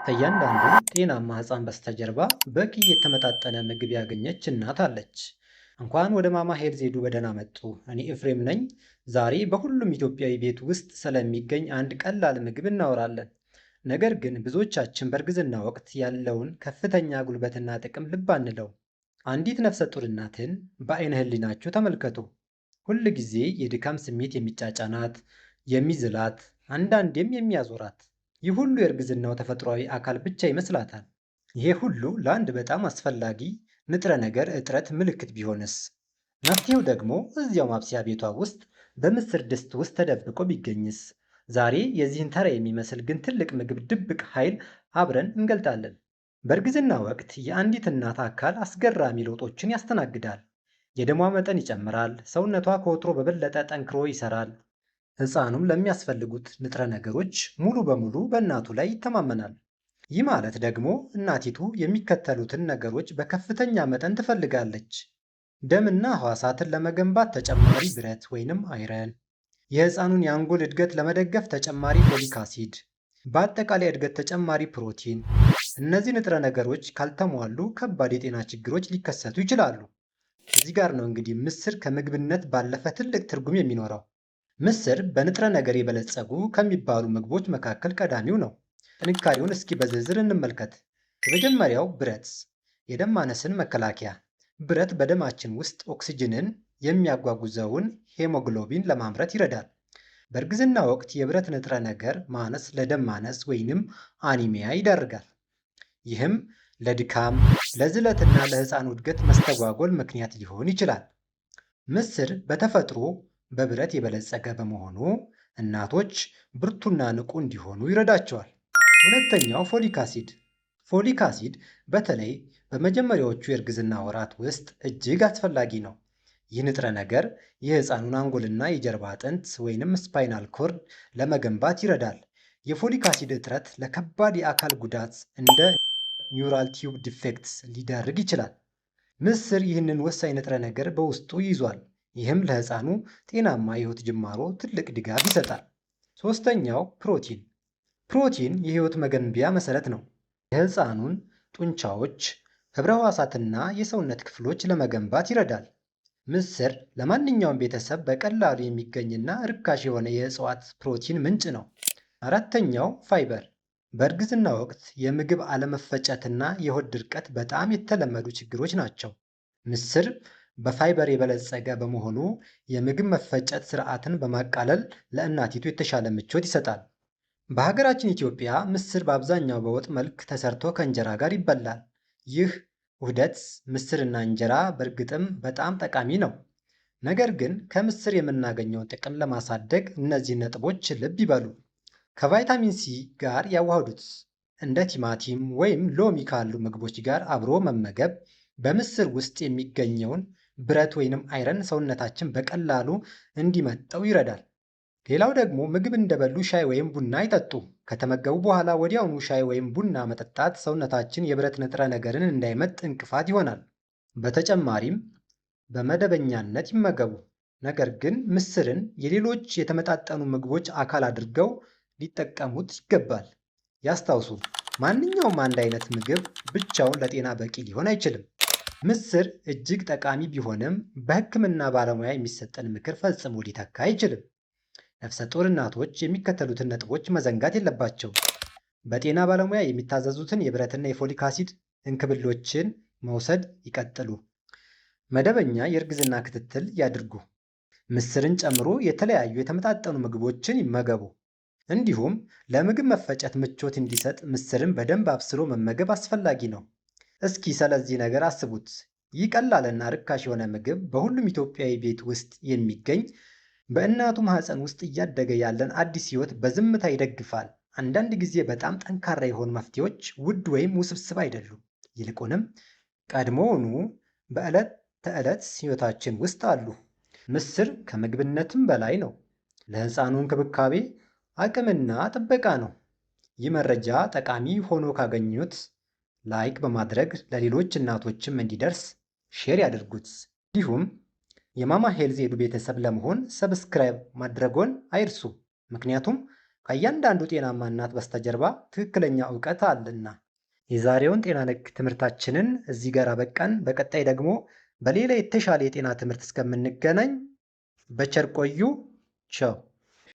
ከእያንዳንዱ ጤናማ ሕፃን በስተጀርባ በቂ የተመጣጠነ ምግብ ያገኘች እናት አለች። እንኳን ወደ ማማ ሄልዝ ሄዱ በደህና መጡ። እኔ ኤፍሬም ነኝ። ዛሬ በሁሉም ኢትዮጵያዊ ቤት ውስጥ ስለሚገኝ አንድ ቀላል ምግብ እናወራለን። ነገር ግን ብዙዎቻችን በእርግዝና ወቅት ያለውን ከፍተኛ ጉልበትና ጥቅም ልብ አንለው። አንዲት ነፍሰ ጡር እናትን በዓይነ ሕሊናችሁ ተመልከቱ። ሁል ጊዜ የድካም ስሜት የሚጫጫናት፣ የሚዝላት፣ አንዳንዴም የሚያዞራት። ይህ ሁሉ የእርግዝናው ተፈጥሯዊ አካል ብቻ ይመስላታል። ይሄ ሁሉ ለአንድ በጣም አስፈላጊ ንጥረ ነገር እጥረት ምልክት ቢሆንስ? መፍትሄው ደግሞ እዚያው ማብሰያ ቤቷ ውስጥ በምስር ድስት ውስጥ ተደብቆ ቢገኝስ? ዛሬ የዚህን ተራ የሚመስል ግን ትልቅ ምግብ ድብቅ ኃይል አብረን እንገልጣለን። በእርግዝና ወቅት የአንዲት እናት አካል አስገራሚ ለውጦችን ያስተናግዳል። የደሟ መጠን ይጨምራል፣ ሰውነቷ ከወትሮ በበለጠ ጠንክሮ ይሰራል፣ ሕፃኑም ለሚያስፈልጉት ንጥረ ነገሮች ሙሉ በሙሉ በእናቱ ላይ ይተማመናል። ይህ ማለት ደግሞ እናቲቱ የሚከተሉትን ነገሮች በከፍተኛ መጠን ትፈልጋለች። ደምና ሕዋሳትን ለመገንባት ተጨማሪ ብረት ወይንም አይረን፣ የሕፃኑን የአንጎል እድገት ለመደገፍ ተጨማሪ ፎሊክ አሲድ፣ በአጠቃላይ እድገት ተጨማሪ ፕሮቲን። እነዚህ ንጥረ ነገሮች ካልተሟሉ ከባድ የጤና ችግሮች ሊከሰቱ ይችላሉ። እዚህ ጋር ነው እንግዲህ ምስር ከምግብነት ባለፈ ትልቅ ትርጉም የሚኖረው። ምስር በንጥረ ነገር የበለጸጉ ከሚባሉ ምግቦች መካከል ቀዳሚው ነው። ጥንካሬውን እስኪ በዝርዝር እንመልከት። የመጀመሪያው ብረት፣ የደም ማነስን መከላከያ። ብረት በደማችን ውስጥ ኦክሲጅንን የሚያጓጉዘውን ሄሞግሎቢን ለማምረት ይረዳል። በእርግዝና ወቅት የብረት ንጥረ ነገር ማነስ ለደም ማነስ ወይንም አኒሚያ ይዳርጋል። ይህም ለድካም፣ ለዝለትና ለሕፃኑ እድገት መስተጓጎል ምክንያት ሊሆን ይችላል። ምስር በተፈጥሮ በብረት የበለጸገ በመሆኑ እናቶች ብርቱና ንቁ እንዲሆኑ ይረዳቸዋል። ሁለተኛው ፎሊክ አሲድ። ፎሊክ አሲድ በተለይ በመጀመሪያዎቹ የእርግዝና ወራት ውስጥ እጅግ አስፈላጊ ነው። ይህ ንጥረ ነገር የሕፃኑን አንጎልና የጀርባ አጥንት ወይንም ስፓይናል ኮርድ ለመገንባት ይረዳል። የፎሊክ አሲድ እጥረት ለከባድ የአካል ጉዳት እንደ ኒውራል ቲዩብ ዲፌክትስ ሊዳርግ ይችላል። ምስር ይህንን ወሳኝ ንጥረ ነገር በውስጡ ይዟል። ይህም ለሕፃኑ ጤናማ የሕይወት ጅማሮ ትልቅ ድጋፍ ይሰጣል። ሦስተኛው ፕሮቲን። ፕሮቲን የሕይወት መገንቢያ መሠረት ነው። የሕፃኑን ጡንቻዎች፣ ኅብረ ሕዋሳትና የሰውነት ክፍሎች ለመገንባት ይረዳል። ምስር ለማንኛውም ቤተሰብ በቀላሉ የሚገኝና ርካሽ የሆነ የእጽዋት ፕሮቲን ምንጭ ነው። አራተኛው ፋይበር። በእርግዝና ወቅት የምግብ አለመፈጨትና የሆድ ድርቀት በጣም የተለመዱ ችግሮች ናቸው። ምስር በፋይበር የበለጸገ በመሆኑ የምግብ መፈጨት ስርዓትን በማቃለል ለእናቲቱ የተሻለ ምቾት ይሰጣል። በሀገራችን ኢትዮጵያ ምስር በአብዛኛው በወጥ መልክ ተሰርቶ ከእንጀራ ጋር ይበላል። ይህ ውህደት ምስርና እንጀራ በእርግጥም በጣም ጠቃሚ ነው። ነገር ግን ከምስር የምናገኘውን ጥቅም ለማሳደግ እነዚህ ነጥቦች ልብ ይበሉ። ከቫይታሚን ሲ ጋር ያዋህዱት። እንደ ቲማቲም ወይም ሎሚ ካሉ ምግቦች ጋር አብሮ መመገብ በምስር ውስጥ የሚገኘውን ብረት ወይንም አይረን ሰውነታችን በቀላሉ እንዲመጠው ይረዳል። ሌላው ደግሞ ምግብ እንደበሉ ሻይ ወይም ቡና ይጠጡ። ከተመገቡ በኋላ ወዲያውኑ ሻይ ወይም ቡና መጠጣት ሰውነታችን የብረት ንጥረ ነገርን እንዳይመጥ እንቅፋት ይሆናል። በተጨማሪም በመደበኛነት ይመገቡ። ነገር ግን ምስርን የሌሎች የተመጣጠኑ ምግቦች አካል አድርገው ሊጠቀሙት ይገባል። ያስታውሱ፣ ማንኛውም አንድ አይነት ምግብ ብቻውን ለጤና በቂ ሊሆን አይችልም። ምስር እጅግ ጠቃሚ ቢሆንም በሕክምና ባለሙያ የሚሰጠን ምክር ፈጽሞ ሊተካ አይችልም። ነፍሰ ጡር እናቶች የሚከተሉትን ነጥቦች መዘንጋት የለባቸውም። በጤና ባለሙያ የሚታዘዙትን የብረትና የፎሊክ አሲድ እንክብሎችን መውሰድ ይቀጥሉ። መደበኛ የእርግዝና ክትትል ያድርጉ። ምስርን ጨምሮ የተለያዩ የተመጣጠኑ ምግቦችን ይመገቡ። እንዲሁም ለምግብ መፈጨት ምቾት እንዲሰጥ ምስርን በደንብ አብስሎ መመገብ አስፈላጊ ነው። እስኪ ስለዚህ ነገር አስቡት። ይህ ቀላልና ርካሽ የሆነ ምግብ በሁሉም ኢትዮጵያዊ ቤት ውስጥ የሚገኝ በእናቱ ማህፀን ውስጥ እያደገ ያለን አዲስ ሕይወት በዝምታ ይደግፋል። አንዳንድ ጊዜ በጣም ጠንካራ የሆኑ መፍትሄዎች ውድ ወይም ውስብስብ አይደሉም። ይልቁንም ቀድሞውኑ በዕለት ተዕለት ሕይወታችን ውስጥ አሉ። ምስር ከምግብነትም በላይ ነው። ለሕፃኑ እንክብካቤ፣ አቅምና ጥበቃ ነው። ይህ መረጃ ጠቃሚ ሆኖ ካገኙት ላይክ በማድረግ ለሌሎች እናቶችም እንዲደርስ ሼር ያድርጉት። እንዲሁም የማማ ሄልዝ ኤዱ ቤተሰብ ለመሆን ሰብስክራይብ ማድረጎን አይርሱ። ምክንያቱም ከእያንዳንዱ ጤናማ እናት በስተጀርባ ትክክለኛ እውቀት አለና። የዛሬውን ጤና ነክ ትምህርታችንን እዚህ ጋር አበቃን። በቀጣይ ደግሞ በሌላ የተሻለ የጤና ትምህርት እስከምንገናኝ በቸር ቆዩ። ቻው